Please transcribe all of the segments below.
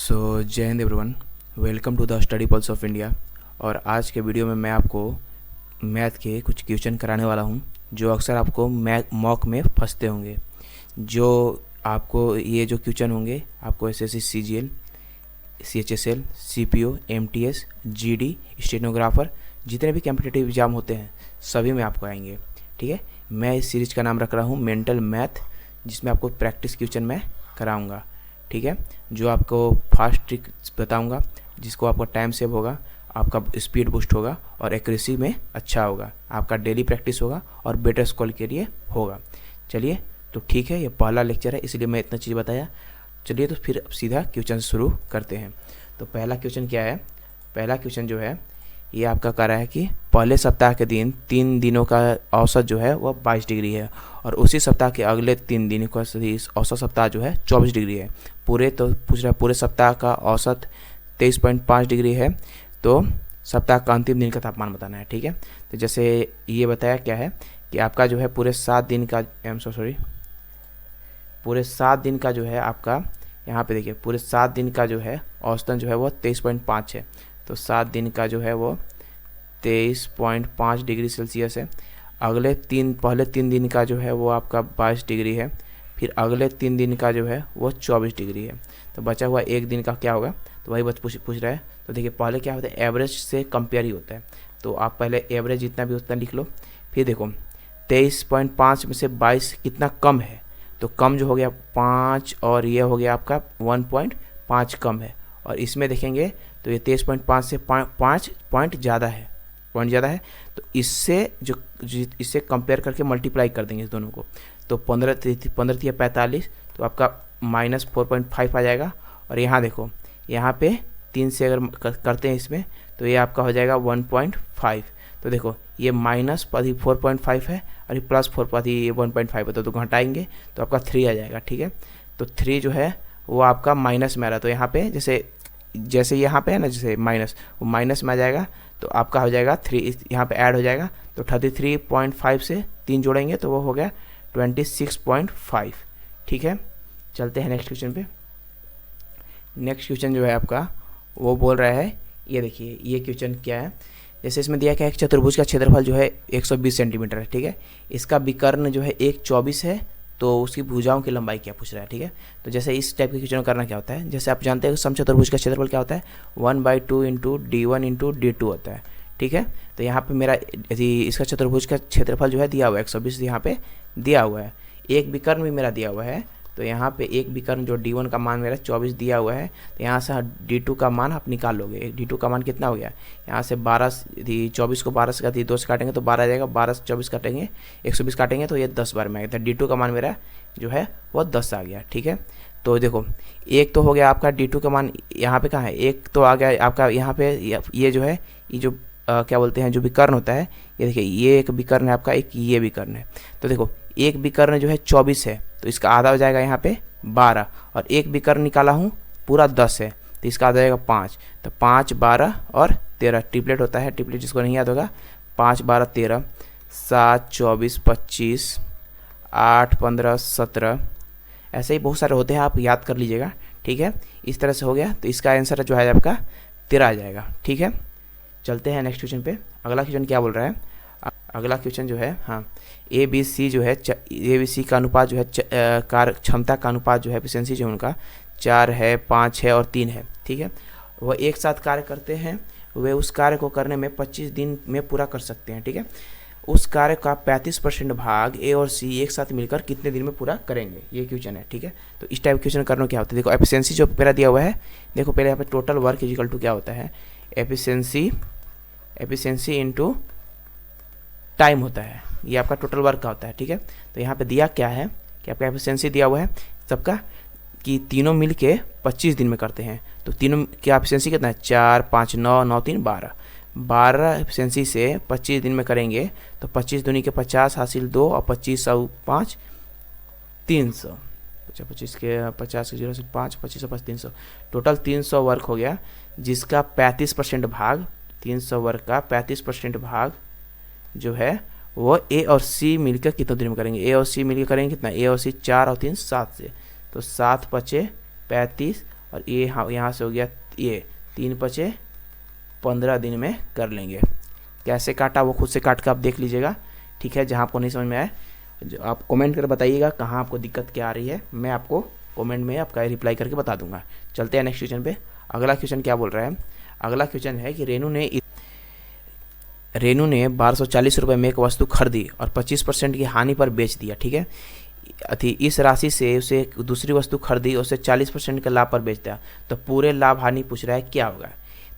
जय हिंद everyone, welcome to the study pulse of India. और आज के वीडियो में मैं आपको मैथ के कुछ क्वेश्चन कराने वाला हूं जो अक्सर आपको मॉक में फंसते होंगे। जो आपको ये जो क्वेश्चन होंगे आपको SSC CGL, CHSL, CPO, MTS, GD, stenographer, जितने भी कॉम्पिटिटिव एग्जाम होते हैं सभी में आपको आएंगे। ठीक है, मैं इस सीरीज का नाम रख रहा हूँ मेंटल मैथ, जिसमें आपको प्रैक्टिस क्वेश्चन मैं कराऊंगा। ठीक है, जो आपको फास्ट ट्रिक बताऊंगा, जिसको आपका टाइम सेव होगा, आपका स्पीड बूस्ट होगा और एक्यूरेसी में अच्छा होगा, आपका डेली प्रैक्टिस होगा और बेटर स्कोर के लिए होगा। चलिए, तो ठीक है, ये पहला लेक्चर है इसलिए मैं इतना चीज़ बताया। चलिए तो फिर सीधा क्वेश्चन शुरू करते हैं। तो पहला क्वेश्चन क्या है? पहला क्वेश्चन जो है ये आपका कह रहा है कि पहले सप्ताह के दिन 3 दिनों का औसत जो है वह 22 डिग्री है और उसी सप्ताह के अगले 3 दिनों का औसत सप्ताह जो है 24 डिग्री है। तो पूछ रहा है पूरे सप्ताह का औसत 23.5 डिग्री है, तो सप्ताह का अंतिम दिन का तापमान बताना है। ठीक है, तो जैसे ये बताया क्या है कि आपका जो है पूरे 7 दिन का पूरे 7 दिन का जो है आपका, यहाँ पे देखिए, पूरे 7 दिन का जो है औसतन जो है वो 23.5 है। तो 7 दिन का जो है वो 23.5 डिग्री सेल्सियस है। पहले 3 दिन का जो है वो आपका 22 डिग्री है, फिर अगले 3 दिन का जो है वो 24 डिग्री है। तो बचा हुआ एक दिन का क्या होगा? तो वही बस पूछ रहा है। तो देखिए, पहले क्या होता है, एवरेज से कंपेयर ही होता है। तो आप पहले एवरेज जितना भी उतना लिख लो। फिर देखो 23.5 में से 22 कितना कम है, तो कम जो हो गया 5 और ये हो गया आपका 1.5 कम है। और इसमें देखेंगे तो ये 23.5 से 5 पॉइंट ज़्यादा है, तो इससे कंपेयर करके मल्टीप्लाई कर देंगे इस दोनों को। तो 15 या 45, तो आपका -4.5 आ जाएगा। और यहाँ देखो, यहाँ पे 3 से अगर करते हैं इसमें, तो ये आपका हो जाएगा 1.5। तो देखो, ये -4.5 है और ये +4 ये 1.5 होता है, तो घटाएंगे तो आपका 3 आ जाएगा। ठीक है, तो 3 जो है वो आपका माइनस में आ रहा है। तो यहाँ पे जैसे यहाँ पे है ना, जैसे माइनस, वो माइनस में आ जाएगा, तो आपका हो जाएगा 3 यहाँ पे ऐड हो जाएगा। तो 33.5 से 3 जोड़ेंगे तो वो हो गया 26.5। ठीक है, चलते हैं नेक्स्ट क्वेश्चन पे। नेक्स्ट क्वेश्चन जो है आपका वो बोल रहा है, ये देखिए ये क्वेश्चन क्या है। जैसे इसमें दिया क्या है, चतुर्भुज का क्षेत्रफल जो है 120 सेंटीमीटर है। ठीक है, इसका विकर्ण जो है 124 है, तो उसकी भुजाओं की लंबाई क्या पूछ रहा है। ठीक है, तो जैसे इस टाइप के क्वेश्चन करना क्या होता है, जैसे आप जानते हैं समचतुर्भुज का क्षेत्रफल क्या होता है, 1/2 इंटू d1 इंटू d2 होता है। ठीक है, तो यहाँ पे मेरा इसका चतुर्भुज का क्षेत्रफल जो है दिया हुआ है 120, यहाँ पे दिया हुआ है। एक विकर्ण भी मेरा दिया हुआ है, तो यहाँ पे एक विकर्ण जो d1 का मान मेरा 24 दिया हुआ है, तो यहाँ से d2 का मान आप निकाल लोगे। d2 का मान कितना हो गया, यहाँ से 24 को 12 से 2 से काटेंगे तो 12 आ जाएगा, 12 से 24 काटेंगे, 120 काटेंगे तो ये 10 बार में आएगा। तो d2 का मान मेरा जो है वो 10 आ गया। ठीक है, तो देखो एक तो हो गया आपका d2 का मान, यहाँ पे कहाँ है, एक तो आ गया आपका यहाँ पे। ये जो है, ये जो क्या बोलते हैं, जो विकर्ण होता है, ये देखिए ये एक विकर्ण है आपका, एक ये विकर्ण है। तो देखो एक विकर्ण जो है 24 है, तो इसका आधा हो जाएगा यहाँ पे 12, और एक विकर्ण निकाला हूँ पूरा 10 है, तो इसका आधा हो जाएगा 5। तो 5, 12 और 13 ट्रिपलेट होता है, ट्रिपलेट जिसको नहीं याद होगा, 5, 12, 13, 7, 24, 25, 8, 15, 17, ऐसे ही बहुत सारे होते हैं, आप याद कर लीजिएगा। ठीक है, इस तरह से हो गया, तो इसका आंसर जो है आपका 13 आ जाएगा। ठीक है, चलते हैं नेक्स्ट क्वेश्चन पे। अगला क्वेश्चन क्या बोल रहा है? अगला क्वेश्चन जो है, हाँ, ABC जो है, ABC का अनुपात जो है, कार्य क्षमता का अनुपात जो है, एफिशिएंसी जो है उनका 4 है, 5 है और 3 है। ठीक है, वह एक साथ कार्य करते हैं, वे उस कार्य को करने में 25 दिन में पूरा कर सकते हैं। ठीक है, उस कार्य का 35% भाग A और C एक साथ मिलकर कितने दिन में पूरा करेंगे, ये क्वेश्चन है। ठीक है, तो इस टाइप क्वेश्चन करना क्या होता है, देखो एफिशिएंसी जो मेरा दिया हुआ है, देखो पहले यहाँ पे टोटल वर्क इक्वल टू क्या होता है, एफिशिएंसी इनटू टाइम होता है, ये आपका टोटल वर्क का होता है। ठीक है, तो यहाँ पे दिया क्या है कि आपका एफिशिएंसी दिया हुआ है सबका, कि तीनों मिल के 25 दिन में करते हैं। तो तीनों की एफिशिएंसी कितना है, 4, 5, 9, 9, 3, 12 एफिशिएंसी से 25 दिन में करेंगे, तो 25 दूनी के 50 हासिल 2 और 25 और 5 300, 25 के 50 के 0 से 5, 25 और 5 300, टोटल 300 वर्क हो गया, जिसका 35% भाग, 300 वर्क का 35% भाग जो है वो A और C मिलकर कितने दिन में करेंगे, A और C मिलकर करेंगे कितना, A और C 4 और 3 7 से, तो 7 × 5 = 35 और ये यहाँ से हो गया ये 3×5 = 15 दिन में कर लेंगे। कैसे काटा वो खुद से काट कर आप देख लीजिएगा, ठीक है। जहाँ आपको नहीं समझ में आए जो आप कमेंट कर बताइएगा कहाँ आपको दिक्कत क्या आ रही है, मैं आपको कमेंट में आपका रिप्लाई करके बता दूंगा। चलते हैं नेक्स्ट क्वेश्चन पे। अगला क्वेश्चन क्या बोल रहा है, अगला क्वेश्चन है कि रेनू ने 1240 रुपये में एक वस्तु खरीदी और 25% की हानि पर बेच दिया, ठीक है। इस राशि से उसे दूसरी वस्तु खरीदी और उसे 40% के लाभ पर बेच दिया, तो पूरे लाभ हानि पूछ रहा है क्या होगा।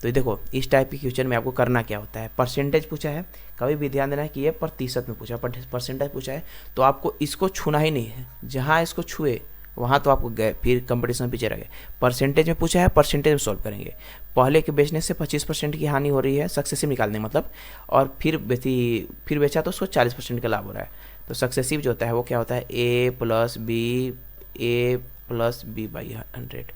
तो देखो इस टाइप के क्वेश्चन में आपको करना क्या होता है, परसेंटेज पूछा है, कभी भी ध्यान देना है कि ये प्रतिशत में पूछा है, परसेंटेज पूछा है तो आपको इसको छूना ही नहीं है, जहाँ इसको छुए वहाँ तो आपको गए, फिर कंपटीशन में पीछे रह गए। परसेंटेज में पूछा है, परसेंटेज में सॉल्व करेंगे। पहले के बेचने से 25% की हानि हो रही है, सक्सेसिव निकालने मतलब, और फिर बेचा तो उसको 40% का लाभ हो रहा है। तो सक्सेसिव जो होता है वो क्या होता है, a + b/100।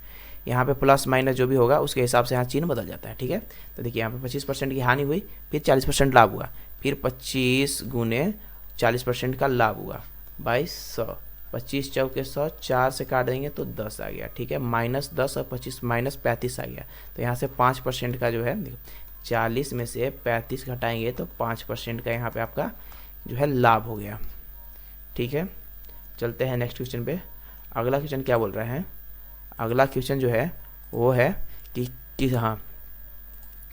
यहाँ पे प्लस माइनस जो भी होगा उसके हिसाब से यहाँ चिन्ह बदल जाता है, ठीक है। तो देखिए यहाँ पे 25% की हानि हुई, फिर 40% लाभ हुआ, फिर 25 × 40% का लाभ हुआ बाई 100, 25 चौके 100, 4 से काट देंगे तो 10 आ गया, ठीक है। -10 और 25 -35 आ गया। तो यहाँ से 5% का जो है देखो 40 में से 35 घटाएंगे तो 5% का यहाँ पे आपका जो है लाभ हो गया, ठीक है। चलते हैं नेक्स्ट क्वेश्चन पे। अगला क्वेश्चन क्या बोल रहा है, अगला क्वेश्चन जो है वो है कि हाँ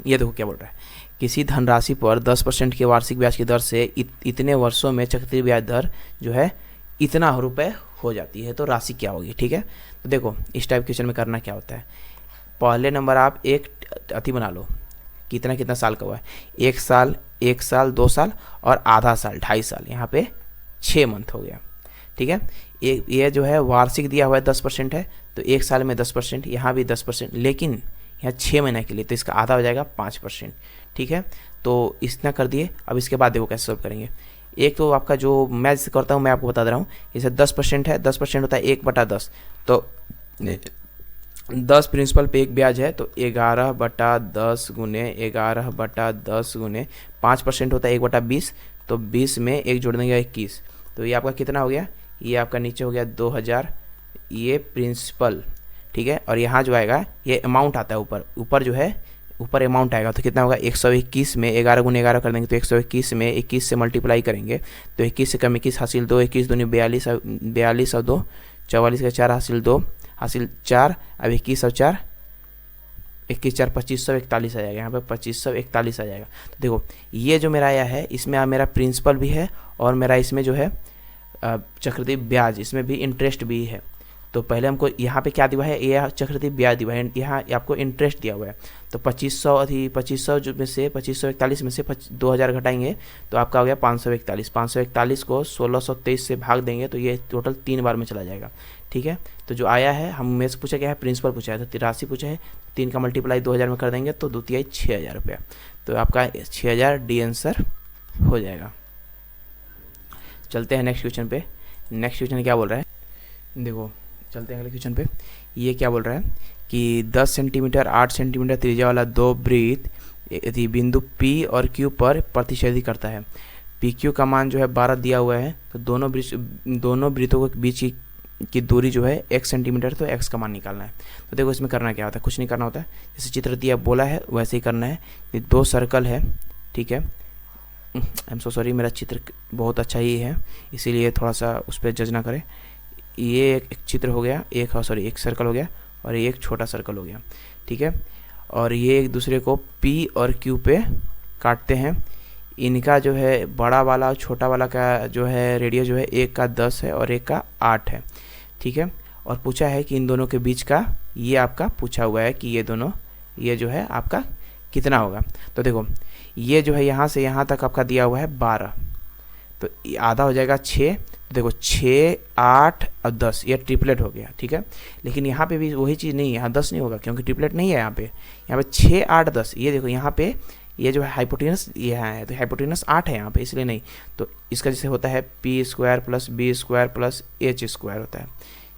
ये देखो क्या बोल रहा है, किसी धनराशि पर 10% के वार्षिक ब्याज की दर से इतने वर्षों में चक्रवृद्धि ब्याज दर जो है इतना रुपए हो जाती है, तो राशि क्या होगी, ठीक है। तो देखो इस टाइप क्वेश्चन में करना क्या होता है, पहले नंबर आप एक अति बना लो, कितना साल का हुआ है, 1 साल 1 साल 2 साल और आधा साल 2.5 साल, यहाँ पे 6 मंथ हो गया, ठीक है। ये जो है वार्षिक दिया हुआ है 10% है, तो 1 साल में 10%, यहाँ भी 10%, लेकिन यहाँ 6 महीने के लिए, तो इसका आधा हो जाएगा 5%, ठीक है। तो इतना कर दिए। अब इसके बाद देखो कैसे सॉल्व करेंगे। एक तो आपका जो मैं जैसे करता हूँ मैं आपको बता दे रहा हूँ, जैसे 10% है, 10% होता है 1/10, तो 10 प्रिंसिपल पे एक ब्याज है, तो 11/10 × 11/10 × 5% होता है 1/20, तो 20 में 1 जोड़ देंगे 21, तो ये आपका कितना हो गया, ये आपका नीचे हो गया 2000, ये प्रिंसिपल, ठीक है। और यहाँ जो आएगा ये अमाउंट आता है ऊपर जो है ऊपर अमाउंट आएगा, तो कितना होगा 121 में 11 × 11 कर देंगे, तो 121 में 21 से मल्टीप्लाई करेंगे, तो 21 से कम 21 हासिल 2, 21 दूनी 42 और 2 44 का 4 हासिल 2 हासिल 4, अब 21 और 4 21 4 2541 आ जाएगा, यहाँ पे 2541 आ जाएगा। तो देखो ये जो मेरा आया है इसमें मेरा प्रिंसिपल भी है और मेरा इसमें जो है चक्रवृद्धि ब्याज, इसमें भी इंटरेस्ट भी है। तो पहले हमको यहाँ पे क्या दिया है, ये चक्रवृद्धि ब्याज दिया है, यहाँ आपको इंटरेस्ट दिया हुआ है, तो 2500 में से 2541 में से 2000 घटाएंगे तो आपका हो गया 541 को 1623 से भाग देंगे तो ये टोटल 3 बार में चला जाएगा, ठीक है। तो जो आया है हम में से पूछा गया है प्रिंसिपल पूछा है, तो राशि पूछा है, 3 का मल्टीप्लाई 2000 में कर देंगे तो 2 × 6000 रुपया, तो आपका 6000 डी आंसर हो जाएगा। चलते हैं नेक्स्ट क्वेश्चन पे। नेक्स्ट क्वेश्चन क्या बोल रहा है, देखो चलते हैं अगले क्वेश्चन पे। ये क्या बोल रहा है कि 10 सेंटीमीटर 8 सेंटीमीटर त्रिज्या वाला 2 वृत्त यदि बिंदु P और Q पर प्रतिच्छेदी करता है, PQ का मान जो है 12 दिया हुआ है, तो दोनों वृत्तों के बीच की दूरी जो है x सेंटीमीटर, तो x का मान निकालना है। तो देखो इसमें करना क्या होता है, कुछ नहीं करना होता है, जैसे चित्र दिया बोला है वैसे ही करना है। ये 2 सर्कल है, ठीक है। आई एम सो सॉरी, मेरा चित्र बहुत अच्छा ही है इसीलिए थोड़ा सा उस पर जज ना करें। ये एक चित्र हो गया, एक सर्कल हो गया और ये एक छोटा सर्कल हो गया, ठीक है। और ये एक दूसरे को P और Q पे काटते हैं। इनका जो है बड़ा वाला और छोटा वाला का जो है रेडियस जो है एक का 10 है और एक का 8 है, ठीक है। और पूछा है कि इन दोनों के बीच का, ये आपका पूछा हुआ है कि ये जो है आपका कितना होगा। तो देखो ये जो है यहाँ से यहाँ तक आपका दिया हुआ है 12, तो आधा हो जाएगा 6, तो देखो 6 8 और 10 ये ट्रिपलेट हो गया, ठीक है। लेकिन यहाँ पे भी वही चीज़ नहीं है, यहाँ 10 नहीं होगा क्योंकि ट्रिपलेट नहीं है यहाँ पे 6 8 10, ये देखो यहाँ पे ये जो है हाइपोटेनस ये है, तो हाइपोटेनस 8 है यहाँ पे इसलिए नहीं। तो इसका जैसे होता है P² + B² + H² होता है,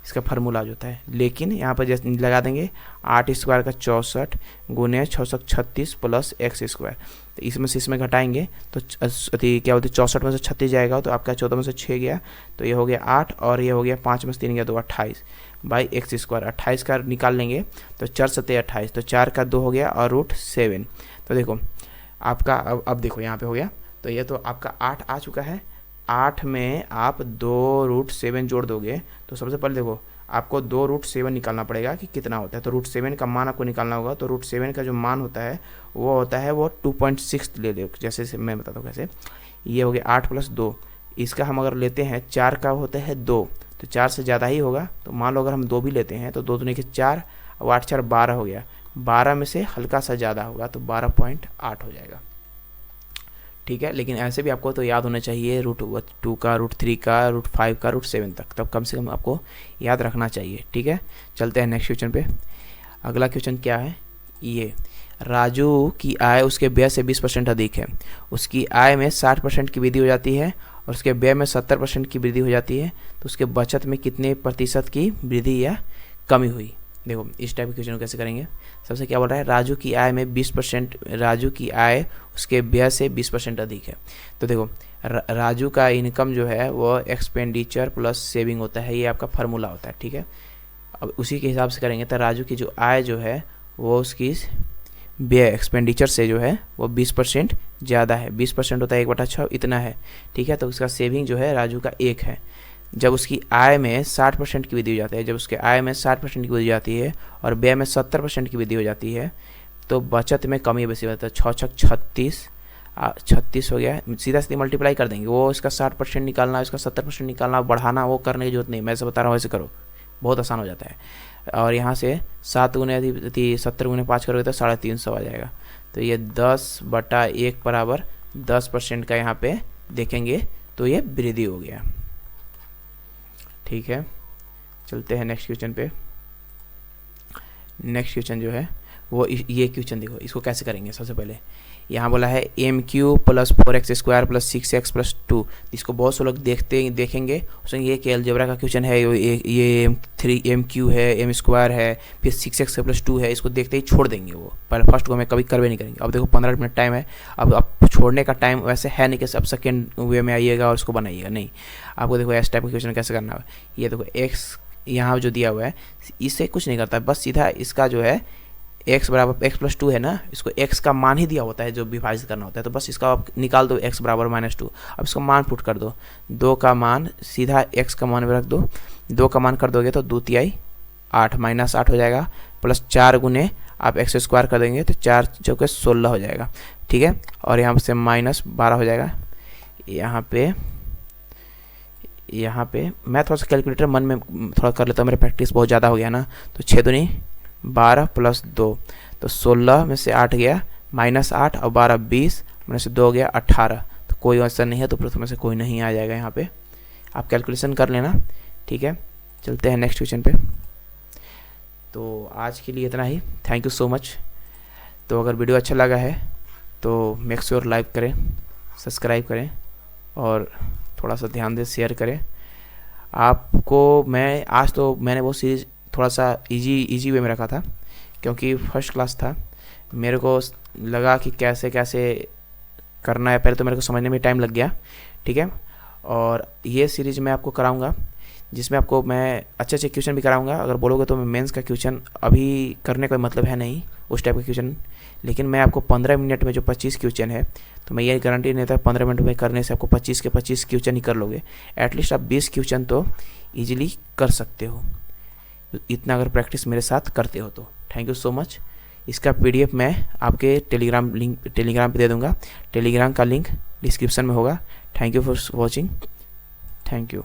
इसका फार्मूला जो होता है। लेकिन यहाँ पर जैसे लगा देंगे 8 स्क्वायर का 64 गुने 636 प्लस एक्स स्क्वायर, तो इसमें से इसमें घटाएंगे तो क्या बोलते हैं 64 में से 36 जाएगा तो आपका 14 में से 6 गया, तो ये हो गया 8 और ये हो गया 5 में से 3 गया तो 28 बाई एक्स स्क्वायर। 28 का निकाल लेंगे तो 4 सत्ते 28, तो 4 का 2 हो गया और √7। तो देखो आपका अब देखो यहाँ पे हो गया, तो ये तो आपका 8 आ चुका है। 8 में आप 2√7 जोड़ दोगे तो सबसे पहले देखो आपको 2√7 निकालना पड़ेगा कि कितना होता है। तो √7 का मान आपको निकालना होगा। तो √7 का जो मान होता है वो 2.6 ले लो। जैसे मैं बताता हूँ कैसे। ये हो गया 8 + 2, इसका हम अगर लेते हैं 4 का होता है 2, तो 4 से ज़्यादा ही होगा। तो मान लो अगर हम 2 भी लेते हैं तो 2 दूनी के 4 और 8 4 12 हो गया। 12 में से हल्का सा ज़्यादा होगा तो 12.8 हो जाएगा। ठीक है, लेकिन ऐसे भी आपको तो याद होना चाहिए √2 का, √3 का, √5 का, √7 तक, तब कम से कम आपको याद रखना चाहिए। ठीक है, चलते हैं नेक्स्ट क्वेश्चन पे। अगला क्वेश्चन क्या है, ये राजू की आय उसके व्यय से 20% अधिक है। उसकी आय में 60% की वृद्धि हो जाती है और उसके व्यय में 70% की वृद्धि हो जाती है, तो उसके बचत में कितने प्रतिशत की वृद्धि या कमी हुई। देखो इस टाइप के क्वेश्चन को कैसे करेंगे। सबसे क्या बोल रहा है, राजू की आय में 20%, राजू की आय उसके व्यय से 20% अधिक है। तो देखो राजू का इनकम जो है वो एक्सपेंडिचर प्लस सेविंग होता है, ये आपका फार्मूला होता है। ठीक है, अब उसी के हिसाब से करेंगे। तो राजू की जो आय जो है वो उसकी व्यय एक्सपेंडिचर से जो है वो 20% ज़्यादा है। 20% होता है 1/6 इतना है। ठीक है, तो उसका सेविंग जो है राजू का 1 है। जब उसकी आय में 60% की वृद्धि हो जाती है, जब उसके आय में 60% की वृद्धि हो जाती है और व्यय में 70% की वृद्धि हो जाती है, तो बचत में कमी बेसी होता है। 6 × 6 = 36 हो गया। सीधा सीधी मल्टीप्लाई कर देंगे। वो इसका 60% निकालना, इसका 70% निकालना, बढ़ाना, वो करने की जरूरत नहीं। मैं ऐसे बता रहा हूँ, ऐसे करो, बहुत आसान हो जाता है। और यहाँ से 7 गुने 70 गुने 5 करोगे तो 350 आ जाएगा। तो ये 10/1 बराबर 10% का यहाँ पे देखेंगे तो ये वृद्धि हो गया। ठीक है, चलते हैं नेक्स्ट क्वेश्चन पे। नेक्स्ट क्वेश्चन जो है वो ये क्वेश्चन देखो, इसको कैसे करेंगे। सबसे पहले यहाँ बोला है MQ + 4x² + 6x + 2। इसको बहुत से लोग देखेंगे उसमें ये कि अलजेब्रा का क्वेश्चन है, ये MQ है, M² है, फिर 6x + 2 है। इसको देखते ही छोड़ देंगे, वो पहले फर्स्ट को हमें कभी करवे नहीं करेंगे। अब देखो 15 मिनट टाइम है। अब छोड़ने का टाइम वैसे है नहीं कि अब सेकेंड वे में आइएगा और उसको बनाइएगा, नहीं। आपको देखो इस टाइप का क्वेश्चन कैसे करना है। ये देखो x यहाँ जो दिया हुआ है इससे कुछ नहीं करता, बस सीधा इसका जो है x बराबर x + 2 है ना, इसको x का मान ही दिया होता है जो विभाजित करना होता है, तो बस इसका आप निकाल दो x बराबर -2। अब इसका मान पुट कर दो, 2 का मान सीधा x का मान में रख दो। 2 का मान कर दोगे तो 2 × 8 -8 हो जाएगा, प्लस 4 गुने आप x² कर देंगे तो 4 × 16 हो जाएगा। ठीक है, और यहाँ से -12 हो जाएगा। यहाँ पे मैं थोड़ा सा कैलकुलेटर मन में थोड़ा कर लेता हूँ, मेरा प्रैक्टिस बहुत ज़्यादा हो गया ना। तो 6 दूनी 12 + 2, तो 16 में से 8 गया, -8 और 12 20, में से 2 गया 18। तो कोई आंसर नहीं है, तो प्रथम में से कोई नहीं आ जाएगा। यहाँ पे आप कैलकुलेशन कर लेना। ठीक है, चलते हैं नेक्स्ट क्वेश्चन पे। तो आज के लिए इतना ही। Thank you so much. तो अगर वीडियो अच्छा लगा है तो मेक श्योर लाइक करें, सब्सक्राइब करें और थोड़ा सा ध्यान दें, शेयर करें। आपको मैं आज तो मैंने वो सीरीज़ थोड़ा सा इजी वे में रखा था, क्योंकि फर्स्ट क्लास था। मेरे को लगा कि कैसे कैसे करना है, पहले तो मेरे को समझने में टाइम लग गया। ठीक है, और ये सीरीज़ मैं आपको कराऊंगा जिसमें आपको मैं अच्छे अच्छे क्वेश्चन भी कराऊंगा। अगर बोलोगे तो मैं मेंस का क्वेश्चन अभी करने का मतलब है नहीं उस टाइप का क्वेश्चन, लेकिन मैं आपको 15 मिनट में जो 25 क्वेश्चन है, तो मैं ये गारंटी नहीं था 15 मिनट में करने से आपको 25 के 25 क्वेश्चन ही कर लोगे। एटलीस्ट आप 20 क्वेश्चन तो ईजिली कर सकते हो, इतना अगर प्रैक्टिस मेरे साथ करते हो तो। Thank you so much. इसका PDF मैं आपके टेलीग्राम पे दे दूंगा। टेलीग्राम का लिंक डिस्क्रिप्शन में होगा। Thank you for watching. Thank you.